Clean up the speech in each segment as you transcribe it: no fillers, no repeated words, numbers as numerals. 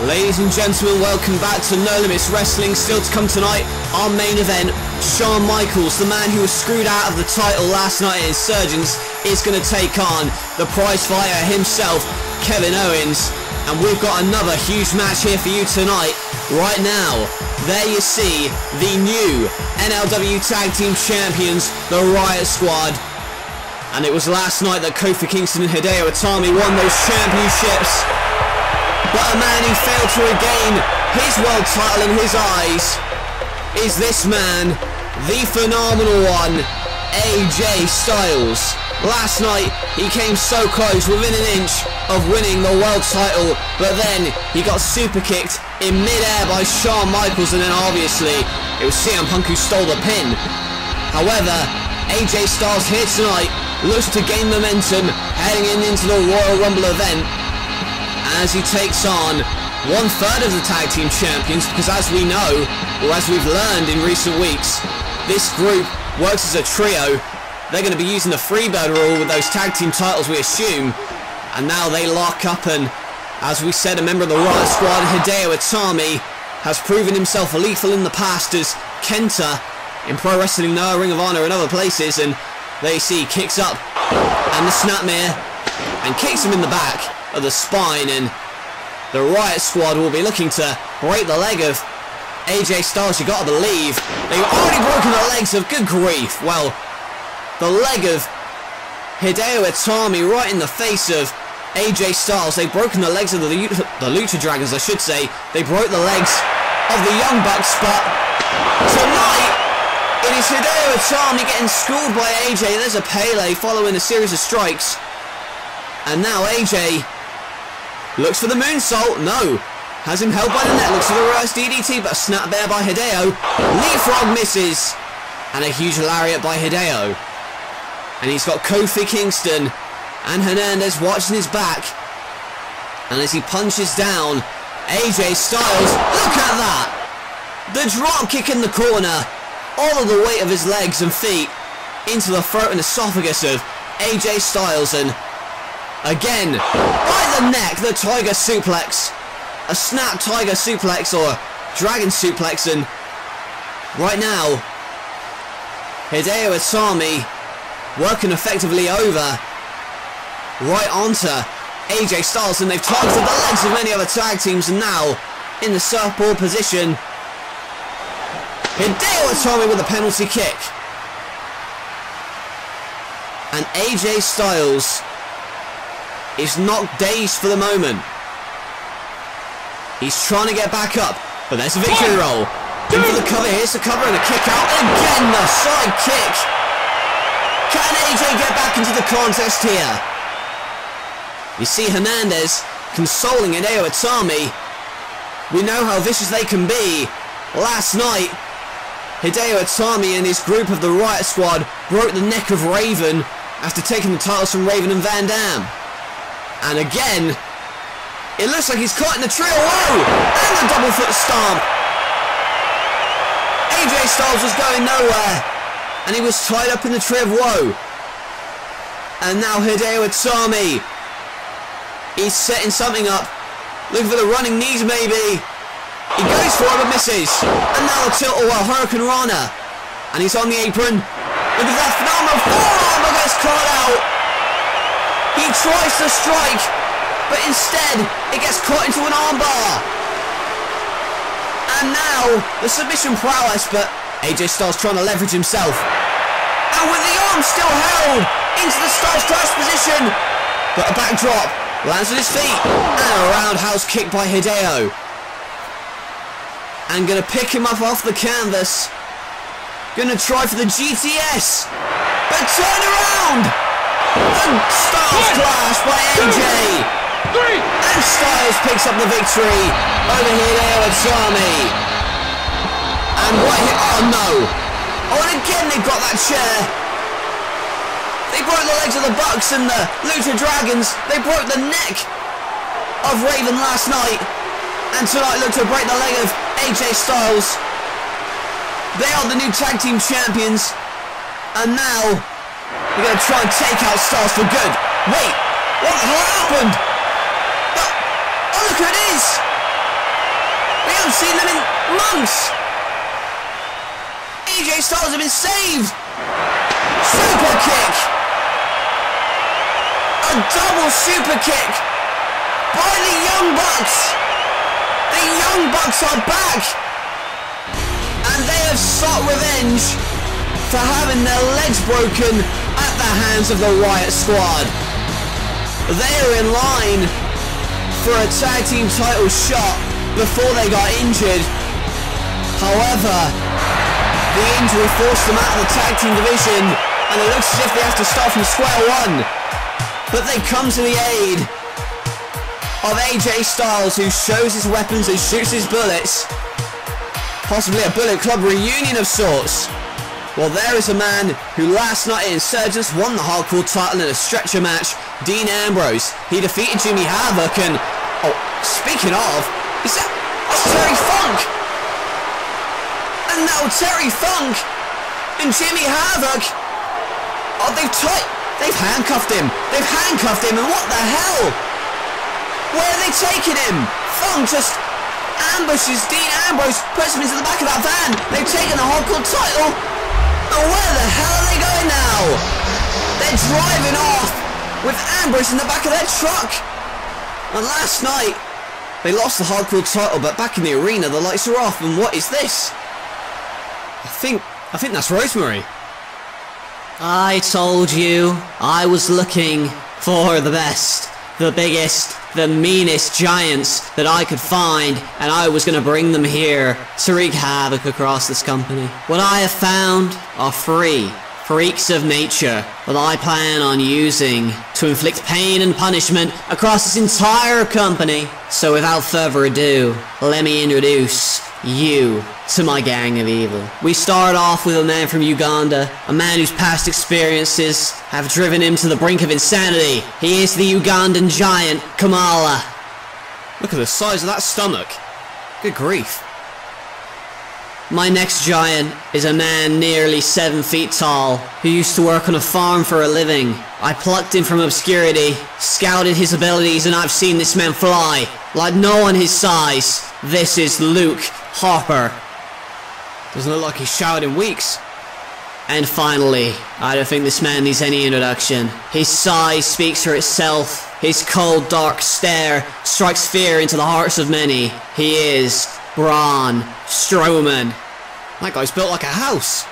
Ladies and gentlemen, welcome back to No Limits Wrestling. Still to come tonight, our main event, Shawn Michaels, the man who was screwed out of the title last night at Insurgents, is going to take on the prize fighter himself, Kevin Owens. And we've got another huge match here for you tonight. Right now, there you see the new NLW Tag Team Champions, the Riot Squad. And it was last night that Kofi Kingston and Hideo Itami won those championships. But a man who failed to regain his world title in his eyes is this man, the phenomenal one, AJ Styles. Last night he came so close, within an inch of winning the world title, but then he got super kicked in mid-air by Shawn Michaels, and then obviously it was CM Punk who stole the pin. However, AJ Styles here tonight looks to gain momentum heading into the Royal Rumble event, as he takes on 1/3 of the tag team champions, because as we know, or as we've learned in recent weeks, this group works as a trio. They're going to be using the Freebird rule with those tag team titles, we assume, and now they lock up. And as we said, a member of the Riot Squad, Hideo Itami, has proven himself lethal in the past as Kenta in Pro Wrestling Noah, Ring of Honor and other places. And there you see, kicks up and the snapmare and kicks him in the back of the spine, and the Riot Squad will be looking to break the leg of AJ Styles. You gotta believe they've already broken the legs of, good grief, well, the leg of Hideo Itami right in the face of AJ Styles. They've broken the legs of the Lucha Dragons, I should say. They broke the legs of the Young Bucks, but tonight it is Hideo Itami getting schooled by AJ. There's a Pele following a series of strikes, and now AJ looks for the moonsault. No. Has him held by the neck. Looks for the reverse DDT, but a snap bear by Hideo. Leapfrog misses. And a huge lariat by Hideo. And he's got Kofi Kingston and Hernandez watching his back. And as he punches down AJ Styles, look at that. The drop kick in the corner. All of the weight of his legs and feet into the throat and esophagus of AJ Styles. And again, by the neck, the Tiger Suplex. A snap Tiger Suplex or Dragon Suplex, and right now, Hideo Itami working effectively over right onto AJ Styles, and they've targeted the legs of many other tag teams, and now in the surfboard position, Hideo Itami with a penalty kick. And AJ Styles is knocked dazed for the moment. He's trying to get back up, but there's a victory roll. In for the cover, here's the cover and a kick out. Again, the side kick. Can AJ get back into the contest here? You see Hernandez consoling Hideo Itami. We know how vicious they can be. Last night, Hideo Itami and his group of the Riot Squad broke the neck of Raven after taking the titles from Raven and Van Dam. And again, it looks like he's caught in the trio. Whoa! And the double foot stomp. AJ Styles was going nowhere, and he was tied up in the tree of woe. And now Hideo Itami, he's setting something up, looking for the running knees maybe. He goes for it but misses. And now a tilt-a-whirl Hurricane Rana, and he's on the apron. Look at that phenomenal forearm, but gets caught out. He tries to strike, but instead, it gets caught into an armbar. And now, the submission prowess, but AJ Styles trying to leverage himself. And with the arm still held, into the Styles crouch position. But a backdrop, lands on his feet. And a roundhouse kick by Hideo. And gonna pick him up off the canvas. Gonna try for the GTS. But turn around. And Styles clash by AJ. And Styles picks up the victory over Hideo Itami. And right here, oh no. Oh, and again they've got that chair. They broke the legs of the Bucks and the Lucha Dragons. They broke the neck of Raven last night. And tonight look to break the leg of AJ Styles. They are the new tag team champions. And now they're going to try and take out Styles for good. Wait, what the hell happened? Oh, look, it is! We haven't seen them in months. AJ Styles have been saved. Super kick. A double super kick by the Young Bucks. The Young Bucks are back. And they have sought revenge for having their legs broken at the hands of the Riot Squad. They are in line for a tag team title shot before they got injured. However, the injury forced them out of the tag team division, and it looks as if they have to start from square one. But they come to the aid of AJ Styles, who shows his weapons and shoots his bullets. Possibly a Bullet Club reunion of sorts. Well, there is a man who last night at Insurgents won the Hardcore title in a stretcher match, Dean Ambrose. He defeated Jimmy Havoc and... oh, speaking of, that's Terry Funk! And now Terry Funk and Jimmy Havoc, oh, they've handcuffed him. They've handcuffed him, and what the hell? Where are they taking him? Funk just ambushes Dean Ambrose, puts him into the back of that van. They've taken the Hardcore title. And where the hell are they going now? They're driving off with Ambrose in the back of their truck. And last night, they lost the Hardcore title, but back in the arena, the lights are off. And what is this? I think that's Rosemary. I told you I was looking for the best, the biggest, the meanest giants that I could find, and I was going to bring them here to wreak havoc across this company. What I have found are freaks of nature that I plan on using to inflict pain and punishment across this entire company. So without further ado, let me introduce you to my gang of evil. We start off with a man from Uganda, a man whose past experiences have driven him to the brink of insanity. He is the Ugandan giant, Kamala. Look at the size of that stomach. Good grief. My next giant is a man nearly 7 feet tall, who used to work on a farm for a living. I plucked him from obscurity, scouted his abilities, and I've seen this man fly like no one his size. This is Luke Harper. Doesn't look like he's showered in weeks. And finally, I don't think this man needs any introduction. His size speaks for itself. His cold, dark stare strikes fear into the hearts of many. He is Braun Strowman. That guy's built like a house.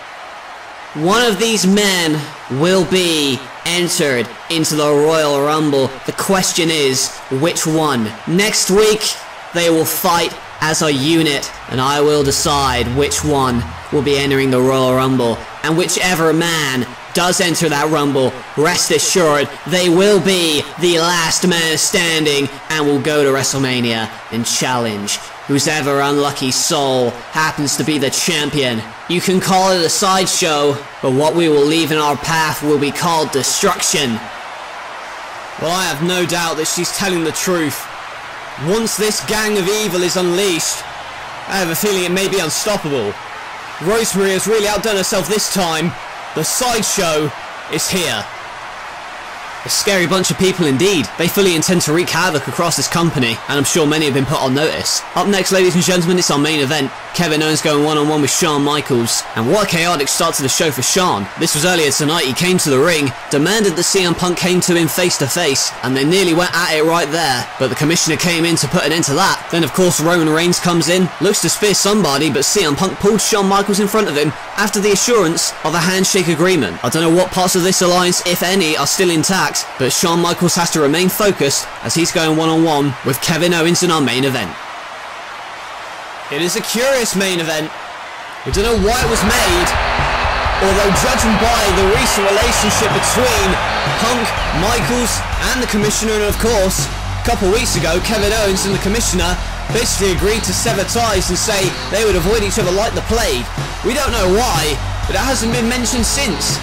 One of these men will be entered into the Royal Rumble. The question is, which one? Next week, they will fight as a unit, and I will decide which one will be entering the Royal Rumble. And whichever man does enter that Rumble, rest assured, they will be the last man standing and will go to WrestleMania and challenge whosever unlucky soul happens to be the champion. You can call it a sideshow, but what we will leave in our path will be called destruction. Well, I have no doubt that she's telling the truth. Once this gang of evil is unleashed, I have a feeling it may be unstoppable. Rosemary has really outdone herself this time. The sideshow is here. A scary bunch of people indeed. They fully intend to wreak havoc across this company, and I'm sure many have been put on notice. Up next, ladies and gentlemen, it's our main event. Kevin Owens going one-on-one with Shawn Michaels. And what a chaotic start to the show for Shawn. This was earlier tonight. He came to the ring, demanded that CM Punk came to him face to face, and they nearly went at it right there. But the commissioner came in to put an end to that. Then of course Roman Reigns comes in, looks to spear somebody, but CM Punk pulled Shawn Michaels in front of him after the assurance of a handshake agreement. I don't know what parts of this alliance, if any, are still intact, but Shawn Michaels has to remain focused as he's going one-on-one with Kevin Owens in our main event. It is a curious main event. We don't know why it was made, although judging by the recent relationship between Punk, Michaels and the Commissioner, and of course, a couple weeks ago, Kevin Owens and the Commissioner basically agreed to sever ties and say they would avoid each other like the plague. We don't know why, but it hasn't been mentioned since.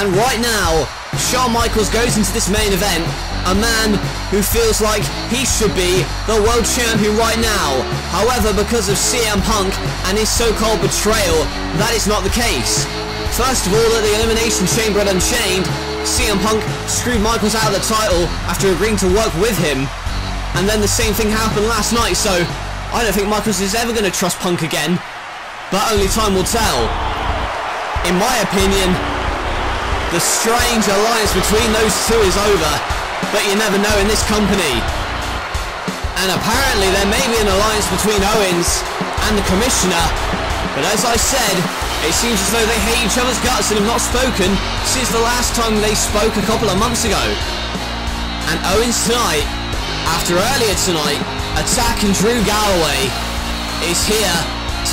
And right now, Shawn Michaels goes into this main event, a man who feels like he should be the world champion right now. However, because of CM Punk and his so-called betrayal, that is not the case. First of all, at the Elimination Chamber at Unchained, CM Punk screwed Michaels out of the title after agreeing to work with him. And then the same thing happened last night, so I don't think Michaels is ever going to trust Punk again, but only time will tell. In my opinion, the strange alliance between those two is over, but you never know in this company. And apparently there may be an alliance between Owens and the Commissioner, but as I said, it seems as though they hate each other's guts and have not spoken since the last time they spoke a couple of months ago. And Owens tonight, after earlier tonight, attacking Drew Galloway, is here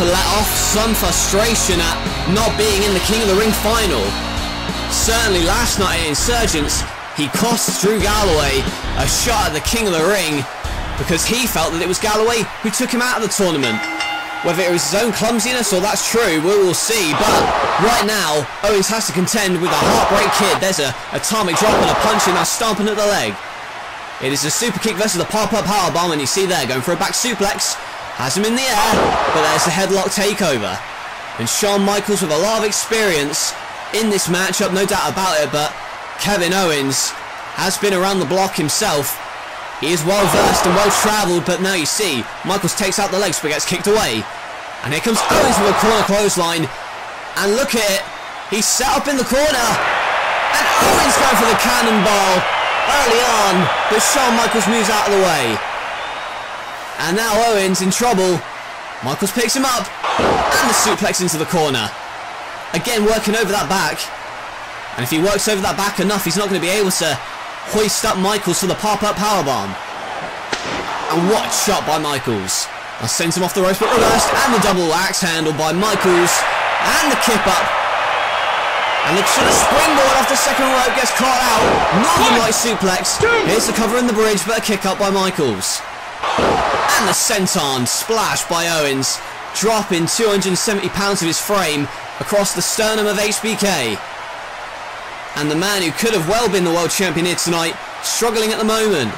to let off some frustration at not being in the King of the Ring final. Certainly last night at Insurgents, he cost Drew Galloway a shot at the King of the Ring because he felt that it was Galloway who took him out of the tournament. Whether it was his own clumsiness or that's true, we will see. But right now, Owens has to contend with a Heartbreak Kid. There's a atomic drop and a punch and now stomping at the leg. It is a super kick versus a pop-up powerbomb, and you see there going for a back suplex. Has him in the air, but there's the headlock takeover. And Shawn Michaels with a lot of experience in this matchup, no doubt about it, but Kevin Owens has been around the block himself. He is well versed and well travelled, but now you see Michaels takes out the legs but gets kicked away. And here comes Owens with a corner clothesline. And look at it, he's set up in the corner. And Owens going for the cannonball early on, but Shawn Michaels moves out of the way. And now Owens in trouble. Michaels picks him up and the suplex into the corner. Again working over that back. And if he works over that back enough, he's not going to be able to hoist up Michaels for the pop-up powerbomb. And what a shot by Michaels. Now sends him off the ropes but reversed, and the double axe handle by Michaels. And the kip up. And the sort of springboard off the second rope gets caught out. Northern Light suplex. Here's the cover in the bridge, but a kick up by Michaels. And the senton splash by Owens, dropping 270 pounds of his frame across the sternum of HBK. And the man who could have well been the world champion here tonight, struggling at the moment.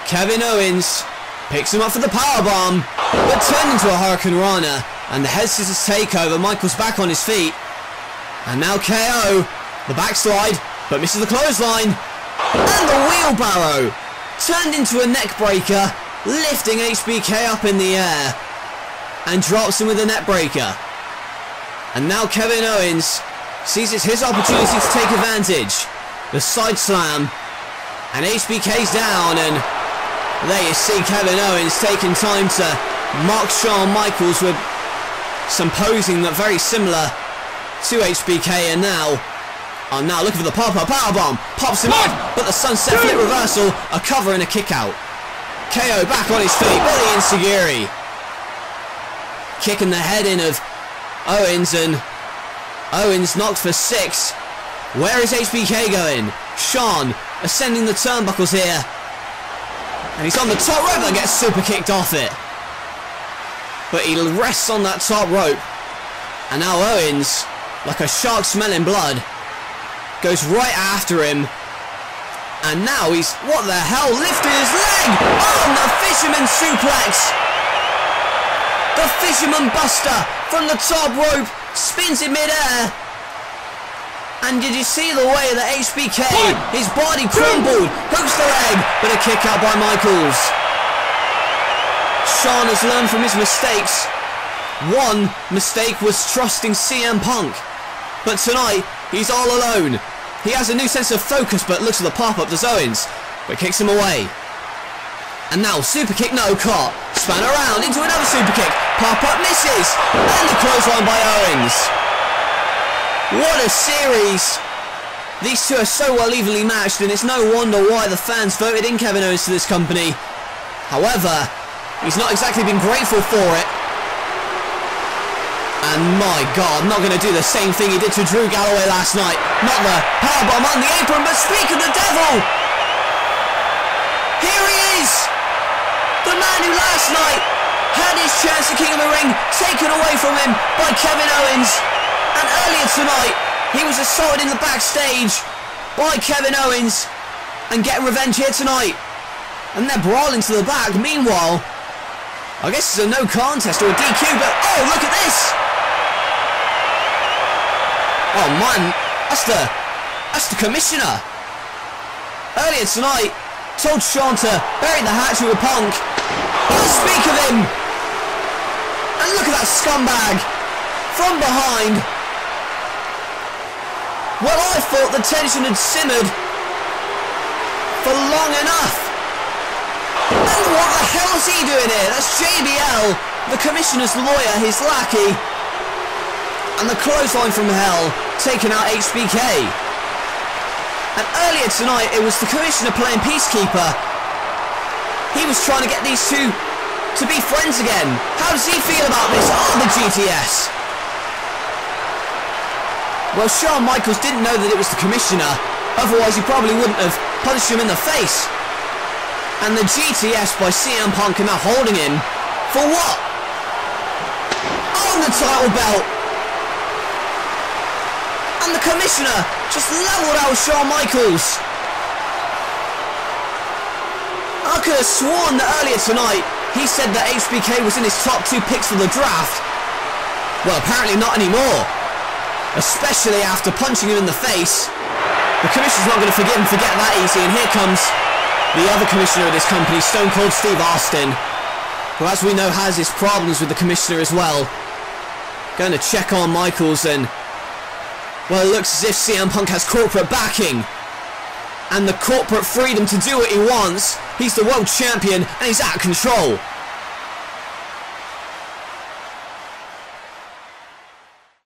Kevin Owens picks him up for the powerbomb, but turned into a Hurricane Rana. And the head scissors takeover, Michaels back on his feet. And now KO, the backslide, but misses the clothesline. And the wheelbarrow, turned into a neck breaker, lifting HBK up in the air. And drops him with a net breaker. And now Kevin Owens sees it's his opportunity to take advantage. The side slam. And HBK's down, and there you see Kevin Owens taking time to mock Shawn Michaels with some posing that very similar to HBK, and now looking for the pop-up powerbomb. Pops him up, but the sunset flip reversal, a cover and a kick out. KO back on his feet, Billy Inseguri kicking the head in of Owens, and Owens knocked for 6. Where is HBK going? Shawn ascending the turnbuckles here. And he's on the top rope and gets super kicked off it. But he rests on that top rope. And now Owens, like a shark smelling blood, goes right after him. And now he's, what the hell, lifted his leg! Oh, the fisherman suplex! The fisherman buster from the top rope, spins in midair. And did you see the way that HBK, his body crumbled, hooks the leg, but a kick out by Michaels. Shawn has learned from his mistakes. One mistake was trusting CM Punk, but tonight he's all alone. He has a new sense of focus, but looks at the pop-up, does Owens, but kicks him away. And now super kick, no caught, span around into another super kick, pop-up misses, and the clothesline by Owens. What a series! These two are so well evenly matched, and it's no wonder why the fans voted in Kevin Owens to this company. However, he's not exactly been grateful for it. And my God, not going to do the same thing he did to Drew Galloway last night. Not the powerbomb on the apron, but speak of the devil! Here he is! The man who last night had his chance at King of the Ring taken away from him by Kevin Owens. And earlier tonight, he was assaulted in the backstage by Kevin Owens and getting revenge here tonight. And they're brawling to the back. Meanwhile, I guess it's a no contest or a DQ, but oh, look at this! Oh man, that's the commissioner. Earlier tonight, told Shawn to bury the hatchet with Punk. But speak of him, him! And look at that scumbag! From behind! Well, I thought the tension had simmered for long enough. And what the hell is he doing here? That's JBL, the commissioner's lawyer, his lackey. And the clothesline from hell, taking out HBK. And earlier tonight, it was the commissioner playing peacekeeper. He was trying to get these two to be friends again. How does he feel about this? Oh, the GTS. Well, Shawn Michaels didn't know that it was the commissioner. Otherwise, he probably wouldn't have punched him in the face. And the GTS by CM Punk are now holding him. For what? On the title belt. And the commissioner just leveled out Shawn Michaels. I could have sworn that earlier tonight he said that HBK was in his top 2 picks for the draft. Well, apparently not anymore. Especially after punching him in the face. The commissioner's not going to forget that easy. And here comes the other commissioner of this company, Stone Cold Steve Austin, who, as we know, has his problems with the commissioner as well. Going to check on Michaels, and well, it looks as if CM Punk has corporate backing and the corporate freedom to do what he wants. He's the world champion and he's out of control.